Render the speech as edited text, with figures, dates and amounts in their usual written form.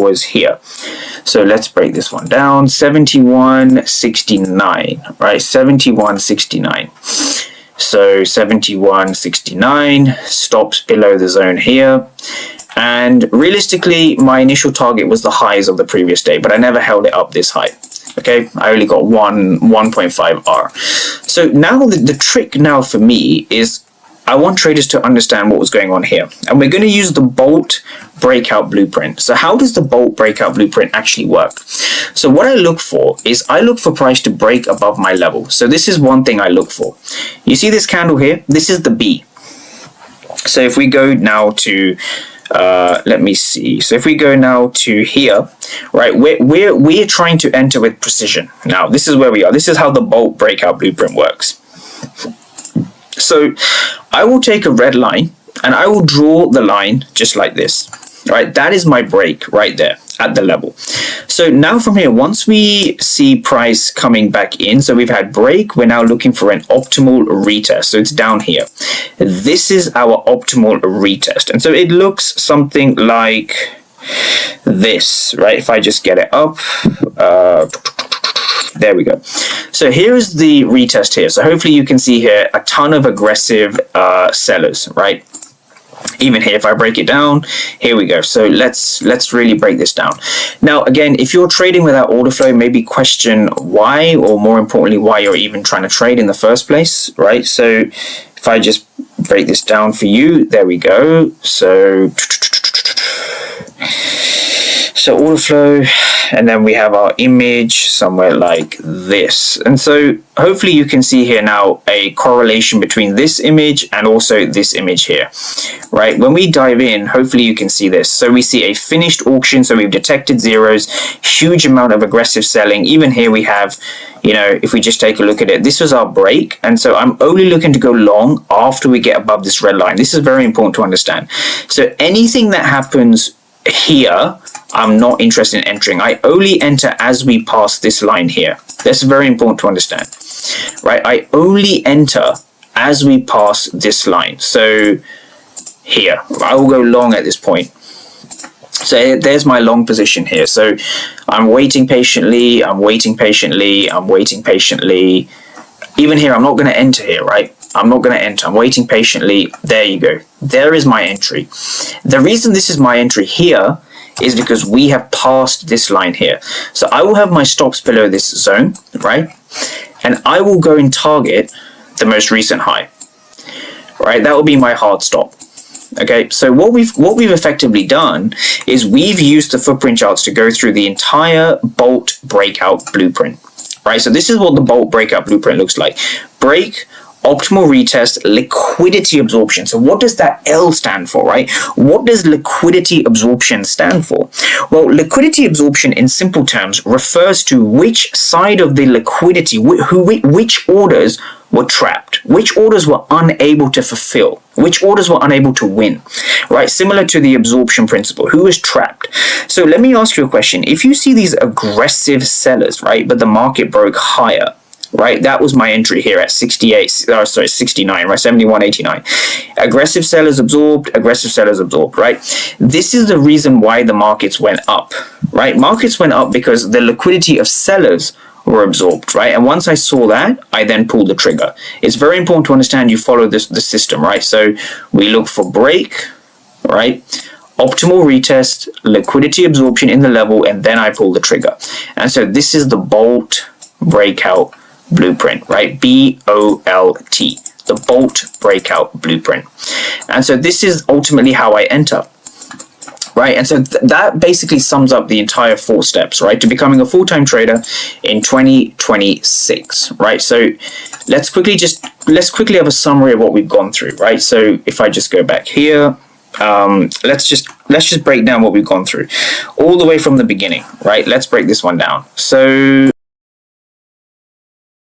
was here. So let's break this one down. 71.69, right? 71.69. So 71.69 stops below the zone here. And realistically, my initial target was the highs of the previous day, but I never held it up this high. Okay, I only got 1.5 R. So now the trick now for me is I want traders to understand what was going on here. And we're going to use the Bolt breakout blueprint. So how does the Bolt breakout blueprint actually work? So what I look for is I look for price to break above my level. So this is one thing I look for. You see this candle here? This is the B. So if we go now to let me see. So if we go now to here, right, we're trying to enter with precision. Now this is where we are. This is how the Bolt breakout blueprint works. So I will take a red line and I will draw the line just like this. Right, that is my break right there at the level. So now from here, once we see price coming back in, so we've had break, we're now looking for an optimal retest. So it's down here. This is our optimal retest. And so it looks something like this, right? If I just get it up, there we go. So here is the retest here. So hopefully you can see here a ton of aggressive sellers, right? Even here, if I break it down, here we go. So let's really break this down. Now, again, if you're trading without order flow, maybe question why, or more importantly, why you're even trying to trade in the first place, right? So if I just break this down for you, there we go. So order flow, and then we have our image somewhere like this. And so hopefully you can see here now a correlation between this image and also this image here, right? When we dive in, hopefully you can see this. So we see a finished auction. So we've detected zeros, huge amount of aggressive selling. Even here we have, you know, if we just take a look at it, this was our break. And so I'm only looking to go long after we get above this red line. This is very important to understand. So anything that happens here, I'm not interested in entering. I only enter as we pass this line here. That's very important to understand, right? I only enter as we pass this line. So here, I will go long at this point. So there's my long position here. So I'm waiting patiently, I'm waiting patiently, I'm waiting patiently. Even here, I'm not going to enter here, right? I'm not going to enter. I'm waiting patiently. There you go. There is my entry. The reason this is my entry here is because we have passed this line here. So I will have my stops below this zone, right? And I will go and target the most recent high, right? That will be my hard stop. Okay, so what we've effectively done is we've used the footprint charts to go through the entire Bolt breakout blueprint, right? So this is what the Bolt breakout blueprint looks like. Break, optimal retest, liquidity absorption. So what does that L stand for, right? What does liquidity absorption stand for? Well, liquidity absorption in simple terms refers to which side of the liquidity, which orders were trapped, which orders were unable to fulfill, which orders were unable to win, right? Similar to the absorption principle, who is trapped? So let me ask you a question. If you see these aggressive sellers, right, but the market broke higher, right? That was my entry here at 69, right? 71.89. Aggressive sellers absorbed, right? This is the reason why the markets went up, right? Markets went up because the liquidity of sellers were absorbed, right? And once I saw that, I then pulled the trigger. It's very important to understand you follow the system, right? So we look for break, right? Optimal retest, liquidity absorption in the level, and then I pull the trigger. And so this is the Bolt breakout blueprint, right? B-O-L-T, the Bolt breakout blueprint. And so this is ultimately how I enter, right? And so that basically sums up the entire 4 steps, right, to becoming a full-time trader in 2026, right? So let's quickly have a summary of what we've gone through, right? So if I just go back here, let's just break down what we've gone through all the way from the beginning, right? Let's break this one down. So